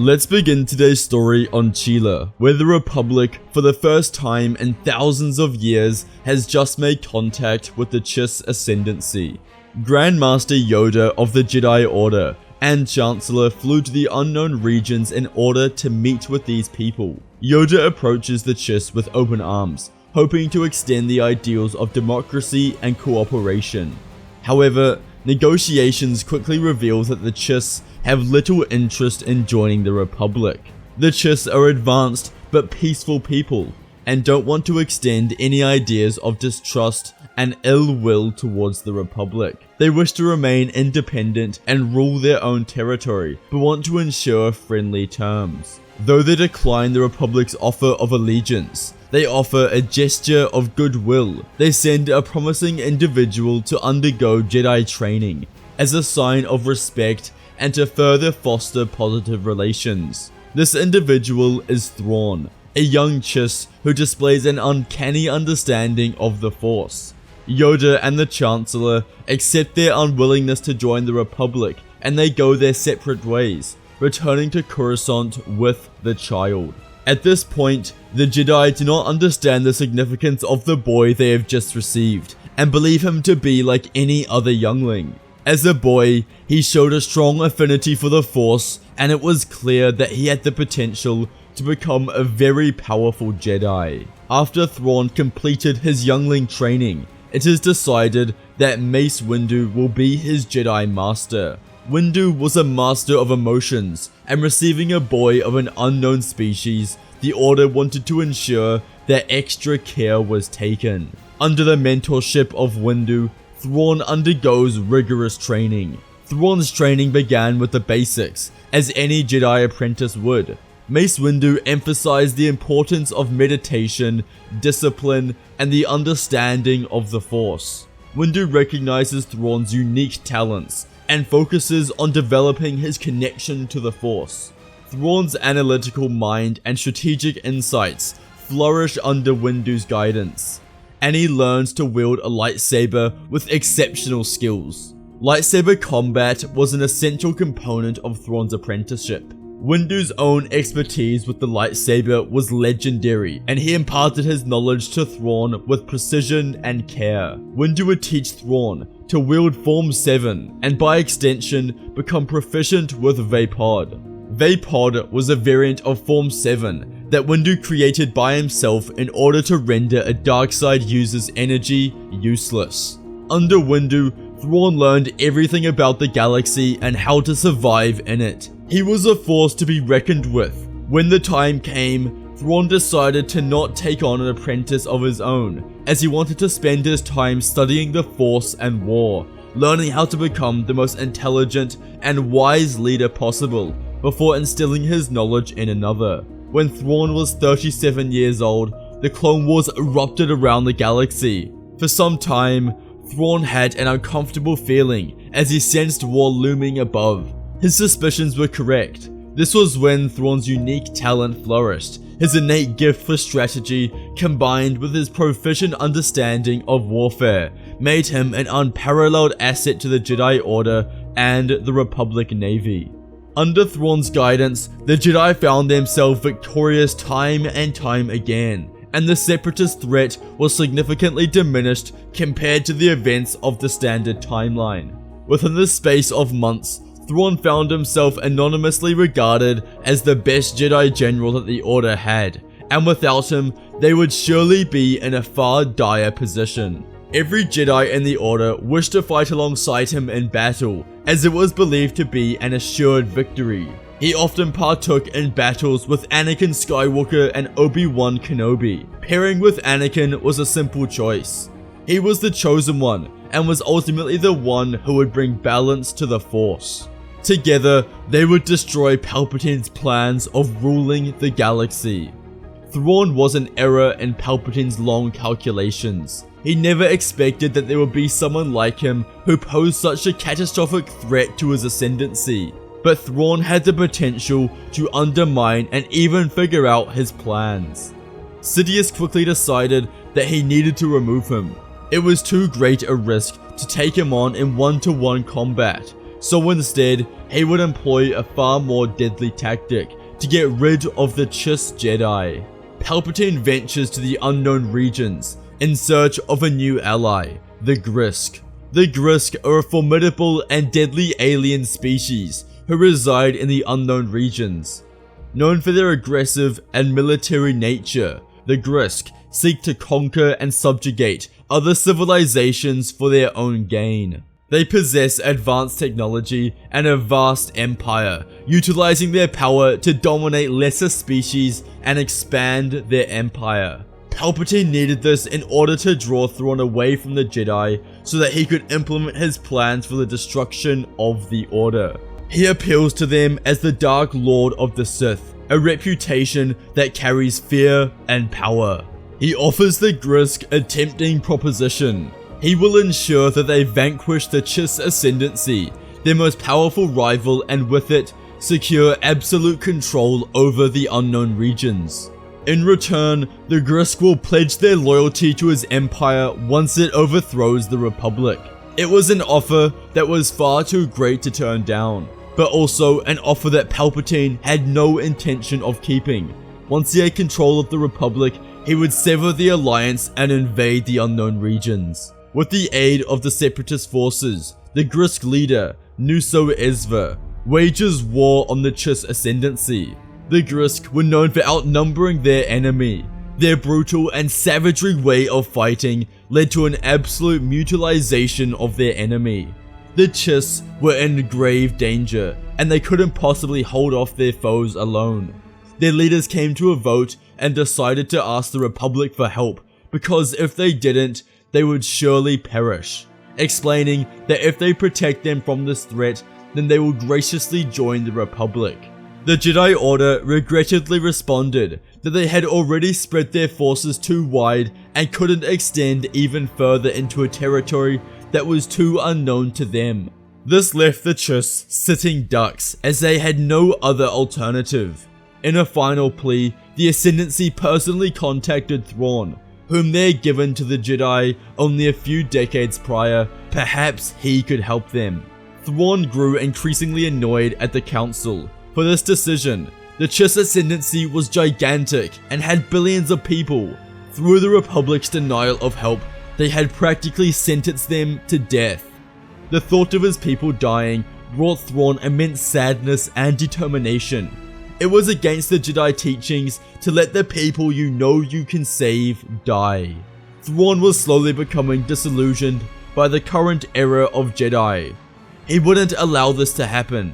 Let's begin today's story on Chila, where the Republic, for the first time in thousands of years, has just made contact with the Chiss Ascendancy. Grandmaster Yoda of the Jedi Order and Chancellor flew to the unknown regions in order to meet with these people. Yoda approaches the Chiss with open arms, hoping to extend the ideals of democracy and cooperation. However, negotiations quickly reveal that the Chiss have little interest in joining the Republic. The Chiss are advanced but peaceful people and don't want to extend any ideas of distrust and ill will towards the Republic. They wish to remain independent and rule their own territory, but want to ensure friendly terms. Though they decline the Republic's offer of allegiance, they offer a gesture of goodwill. They send a promising individual to undergo Jedi training as a sign of respect and to further foster positive relations. This individual is Thrawn, a young Chiss who displays an uncanny understanding of the Force. Yoda and the Chancellor accept their unwillingness to join the Republic and they go their separate ways, returning to Coruscant with the child. At this point, the Jedi do not understand the significance of the boy they have just received and believe him to be like any other youngling. As a boy, he showed a strong affinity for the Force, and it was clear that he had the potential to become a very powerful Jedi. After Thrawn completed his youngling training, it is decided that Mace Windu will be his Jedi Master. Windu was a master of emotions, and receiving a boy of an unknown species, the Order wanted to ensure that extra care was taken. Under the mentorship of Windu, Thrawn undergoes rigorous training. Thrawn's training began with the basics, as any Jedi apprentice would. Mace Windu emphasized the importance of meditation, discipline, and the understanding of the Force. Windu recognizes Thrawn's unique talents and focuses on developing his connection to the Force. Thrawn's analytical mind and strategic insights flourish under Windu's guidance, and he learns to wield a lightsaber with exceptional skills. Lightsaber combat was an essential component of Thrawn's apprenticeship. Windu's own expertise with the lightsaber was legendary, and he imparted his knowledge to Thrawn with precision and care. Windu would teach Thrawn to wield Form 7, and by extension, become proficient with Vapod. Vapod was a variant of Form 7 that Windu created by himself in order to render a dark side user's energy useless. Under Windu, Thrawn learned everything about the galaxy and how to survive in it. He was a force to be reckoned with. When the time came, Thrawn decided to not take on an apprentice of his own, as he wanted to spend his time studying the Force and war, learning how to become the most intelligent and wise leader possible, before instilling his knowledge in another. When Thrawn was 37 years old, the Clone Wars erupted around the galaxy. For some time, Thrawn had an uncomfortable feeling as he sensed war looming above. His suspicions were correct. This was when Thrawn's unique talent flourished. His innate gift for strategy, combined with his proficient understanding of warfare, made him an unparalleled asset to the Jedi Order and the Republic Navy. Under Thrawn's guidance, the Jedi found themselves victorious time and time again, and the Separatist threat was significantly diminished compared to the events of the standard timeline. Within the space of months, Thrawn found himself anonymously regarded as the best Jedi General that the Order had, and without him, they would surely be in a far dire position. Every Jedi in the Order wished to fight alongside him in battle, as it was believed to be an assured victory. He often partook in battles with Anakin Skywalker and Obi-Wan Kenobi. Pairing with Anakin was a simple choice. He was the chosen one, and was ultimately the one who would bring balance to the Force. Together, they would destroy Palpatine's plans of ruling the galaxy. Thrawn was an error in Palpatine's long calculations. He never expected that there would be someone like him who posed such a catastrophic threat to his ascendancy. But Thrawn had the potential to undermine and even figure out his plans. Sidious quickly decided that he needed to remove him. It was too great a risk to take him on in one-to-one combat, So instead, he would employ a far more deadly tactic to get rid of the Chiss Jedi. Palpatine ventures to the unknown regions in search of a new ally, the Grisk. The Grisk are a formidable and deadly alien species who reside in the unknown regions. Known for their aggressive and military nature, the Grisk seek to conquer and subjugate other civilizations for their own gain. They possess advanced technology and a vast empire, utilizing their power to dominate lesser species and expand their empire. Palpatine needed this in order to draw Thrawn away from the Jedi so that he could implement his plans for the destruction of the Order. He appeals to them as the Dark Lord of the Sith, a reputation that carries fear and power. He offers the Grisk a tempting proposition. He will ensure that they vanquish the Chiss Ascendancy, their most powerful rival, and with it, secure absolute control over the unknown regions. In return, the Grisk will pledge their loyalty to his empire once it overthrows the Republic. It was an offer that was far too great to turn down, but also an offer that Palpatine had no intention of keeping. Once he had control of the Republic, he would sever the alliance and invade the unknown regions. With the aid of the Separatist forces, the Grisk leader, Nuso Ezva, wages war on the Chiss Ascendancy. The Grisk were known for outnumbering their enemy. Their brutal and savagery way of fighting led to an absolute mutilization of their enemy. The Chiss were in grave danger, and they couldn't possibly hold off their foes alone. Their leaders came to a vote and decided to ask the Republic for help, because if they didn't, they would surely perish, explaining that if they protect them from this threat, then they will graciously join the Republic. The Jedi Order regrettably responded that they had already spread their forces too wide and couldn't extend even further into a territory that was too unknown to them. This left the Chiss sitting ducks, as they had no other alternative. In a final plea, the Ascendancy personally contacted Thrawn, whom they had given to the Jedi only a few decades prior. Perhaps he could help them. Thrawn grew increasingly annoyed at the Council. For this decision, the Chiss Ascendancy was gigantic and had billions of people. Through the Republic's denial of help, they had practically sentenced them to death. The thought of his people dying brought Thrawn immense sadness and determination. It was against the Jedi teachings to let the people you know you can save die. Thrawn was slowly becoming disillusioned by the current era of Jedi. He wouldn't allow this to happen.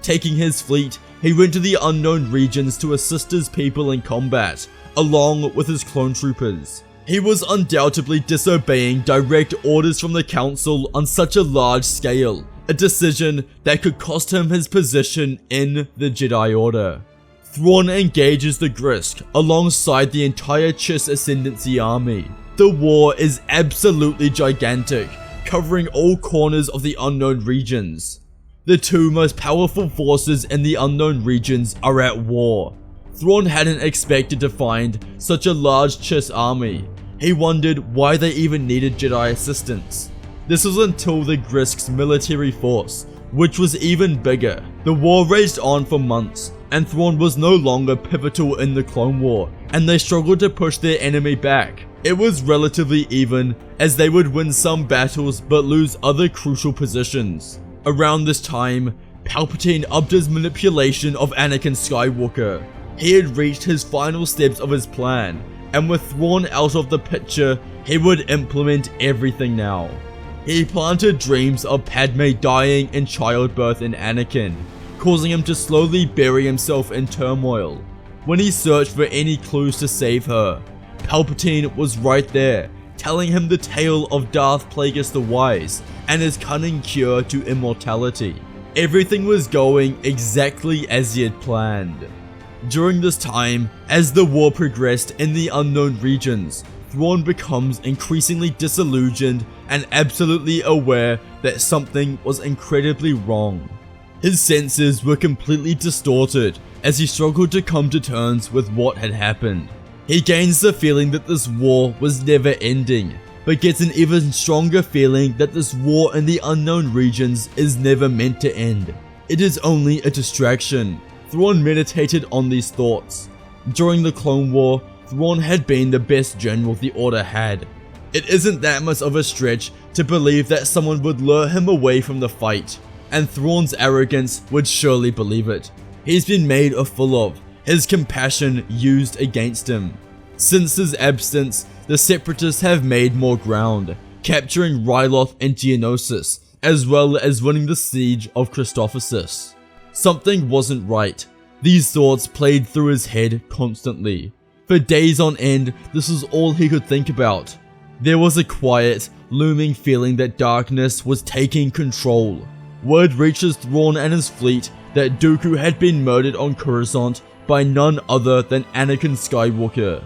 Taking his fleet, he went to the unknown regions to assist his people in combat, along with his clone troopers. He was undoubtedly disobeying direct orders from the Council on such a large scale, a decision that could cost him his position in the Jedi Order. Thrawn engages the Grisk alongside the entire Chiss Ascendancy army. The war is absolutely gigantic, covering all corners of the unknown regions. The two most powerful forces in the unknown regions are at war. Thrawn hadn't expected to find such a large Chiss army. He wondered why they even needed Jedi assistance. This was until the Grisk's military force, which was even bigger. The war raged on for months, and Thrawn was no longer pivotal in the Clone War, and they struggled to push their enemy back. It was relatively even, as they would win some battles but lose other crucial positions. Around this time, Palpatine upped his manipulation of Anakin Skywalker. He had reached his final steps of his plan, and with Thrawn out of the picture, he would implement everything now. He planted dreams of Padme dying in childbirth in Anakin, causing him to slowly bury himself in turmoil. When he searched for any clues to save her, Palpatine was right there, telling him the tale of Darth Plagueis the Wise and his cunning cure to immortality. Everything was going exactly as he had planned. During this time, as the war progressed in the unknown regions, Thrawn becomes increasingly disillusioned and absolutely aware that something was incredibly wrong. His senses were completely distorted as he struggled to come to terms with what had happened. He gains the feeling that this war was never ending, but gets an even stronger feeling that this war in the unknown regions is never meant to end. It is only a distraction. Thrawn meditated on these thoughts. During the Clone War, Thrawn had been the best general the Order had. It isn't that much of a stretch to believe that someone would lure him away from the fight, and Thrawn's arrogance would surely believe it. He's been made a fool of, his compassion used against him. Since his absence, the Separatists have made more ground, capturing Ryloth and Geonosis, as well as winning the siege of Christophsis. Something wasn't right. These thoughts played through his head constantly. For days on end, this was all he could think about. There was a quiet, looming feeling that darkness was taking control. Word reaches Thrawn and his fleet that Dooku had been murdered on Coruscant by none other than Anakin Skywalker.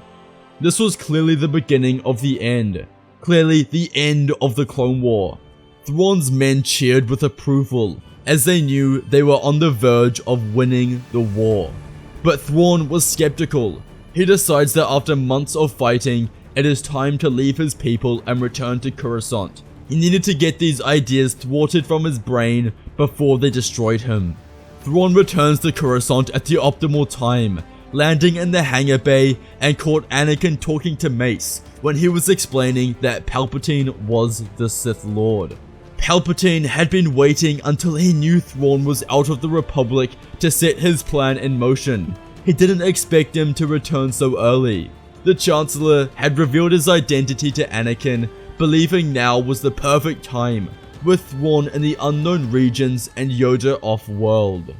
This was clearly the beginning of the end. Clearly the end of the Clone War. Thrawn's men cheered with approval, as they knew they were on the verge of winning the war. But Thrawn was skeptical. He decides that after months of fighting, it is time to leave his people and return to Coruscant. He needed to get these ideas thwarted from his brain before they destroyed him. Thrawn returns to Coruscant at the optimal time, landing in the hangar bay and caught Anakin talking to Mace when he was explaining that Palpatine was the Sith Lord. Palpatine had been waiting until he knew Thrawn was out of the Republic to set his plan in motion. He didn't expect him to return so early. The Chancellor had revealed his identity to Anakin, believing now was the perfect time, with Thrawn in the unknown regions and Yoda off-world.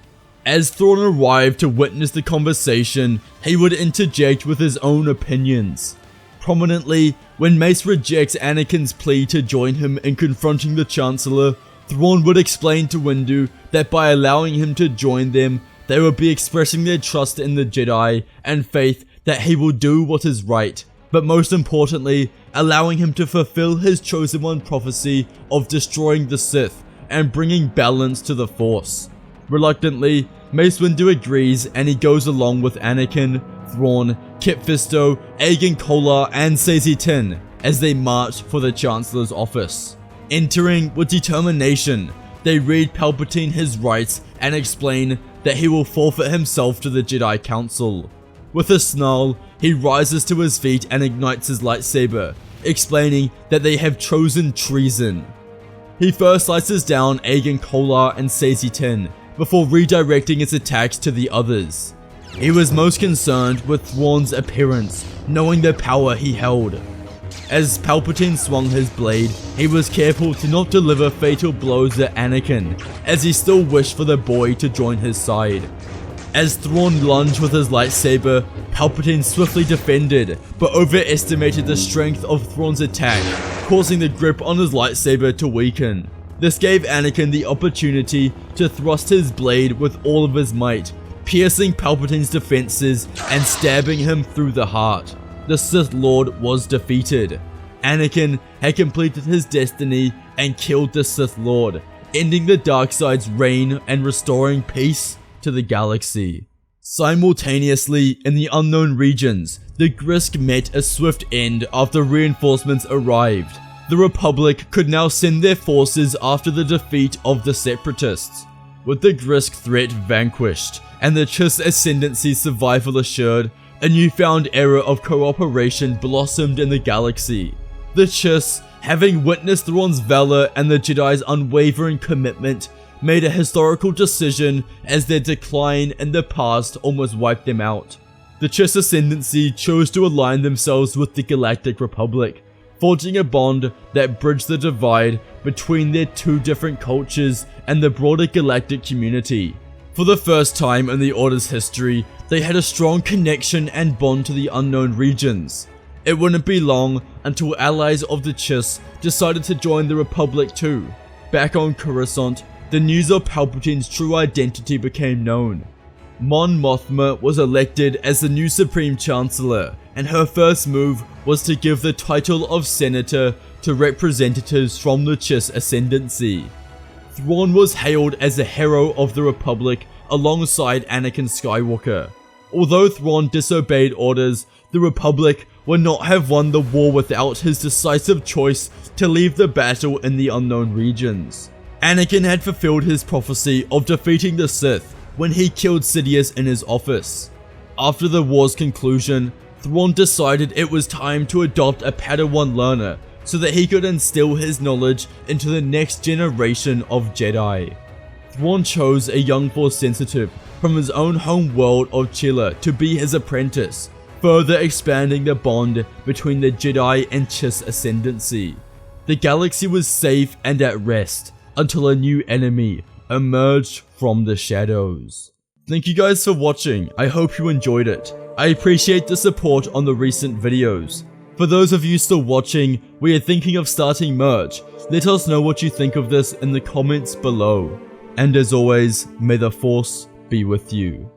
As Thrawn arrived to witness the conversation, he would interject with his own opinions. Prominently, when Mace rejects Anakin's plea to join him in confronting the Chancellor, Thrawn would explain to Windu that by allowing him to join them, they would be expressing their trust in the Jedi and faith that he will do what is right, but most importantly, allowing him to fulfill his Chosen One prophecy of destroying the Sith and bringing balance to the Force. Reluctantly, Mace Windu agrees and he goes along with Anakin, Thrawn, Kit Fisto, Agen Kolar and Saesee Tiin as they march for the Chancellor's office. Entering with determination, they read Palpatine his rights and explain that he will forfeit himself to the Jedi Council. With a snarl, he rises to his feet and ignites his lightsaber, explaining that they have chosen treason. He first slices down Agen Kolar and Saesee Tiin before redirecting his attacks to the others. He was most concerned with Thrawn's appearance, knowing the power he held. As Palpatine swung his blade, he was careful to not deliver fatal blows at Anakin, as he still wished for the boy to join his side. As Thrawn lunged with his lightsaber, Palpatine swiftly defended, but overestimated the strength of Thrawn's attack, causing the grip on his lightsaber to weaken. This gave Anakin the opportunity to thrust his blade with all of his might, piercing Palpatine's defenses and stabbing him through the heart. The Sith Lord was defeated. Anakin had completed his destiny and killed the Sith Lord, ending the Darkside's reign and restoring peace to the galaxy. Simultaneously, in the unknown regions, the Grisk met a swift end after reinforcements arrived. The Republic could now send their forces after the defeat of the Separatists. With the Grisk threat vanquished and the Chiss ascendancy's survival assured, a newfound era of cooperation blossomed in the galaxy. The Chiss, having witnessed Thrawn's valor and the Jedi's unwavering commitment, made a historical decision as their decline in the past almost wiped them out. The Chiss ascendancy chose to align themselves with the Galactic Republic, forging a bond that bridged the divide between their two different cultures and the broader galactic community. For the first time in the Order's history, they had a strong connection and bond to the unknown regions. It wouldn't be long until allies of the Chiss decided to join the Republic too. Back on Coruscant, the news of Palpatine's true identity became known. Mon Mothma was elected as the new Supreme Chancellor, and her first move was to give the title of Senator to representatives from the Chiss ascendancy. Thrawn was hailed as a hero of the Republic alongside Anakin Skywalker. Although Thrawn disobeyed orders, the Republic would not have won the war without his decisive choice to leave the battle in the unknown regions. Anakin had fulfilled his prophecy of defeating the Sith when he killed Sidious in his office. After the war's conclusion, Thrawn decided it was time to adopt a Padawan learner so that he could instill his knowledge into the next generation of Jedi. Thrawn chose a young Force sensitive from his own home world of Chila to be his apprentice, further expanding the bond between the Jedi and Chiss ascendancy. The galaxy was safe and at rest until a new enemy emerged from the shadows. Thank you guys for watching, I hope you enjoyed it. I appreciate the support on the recent videos. For those of you still watching, we are thinking of starting merch. Let us know what you think of this in the comments below. And as always, may the Force be with you.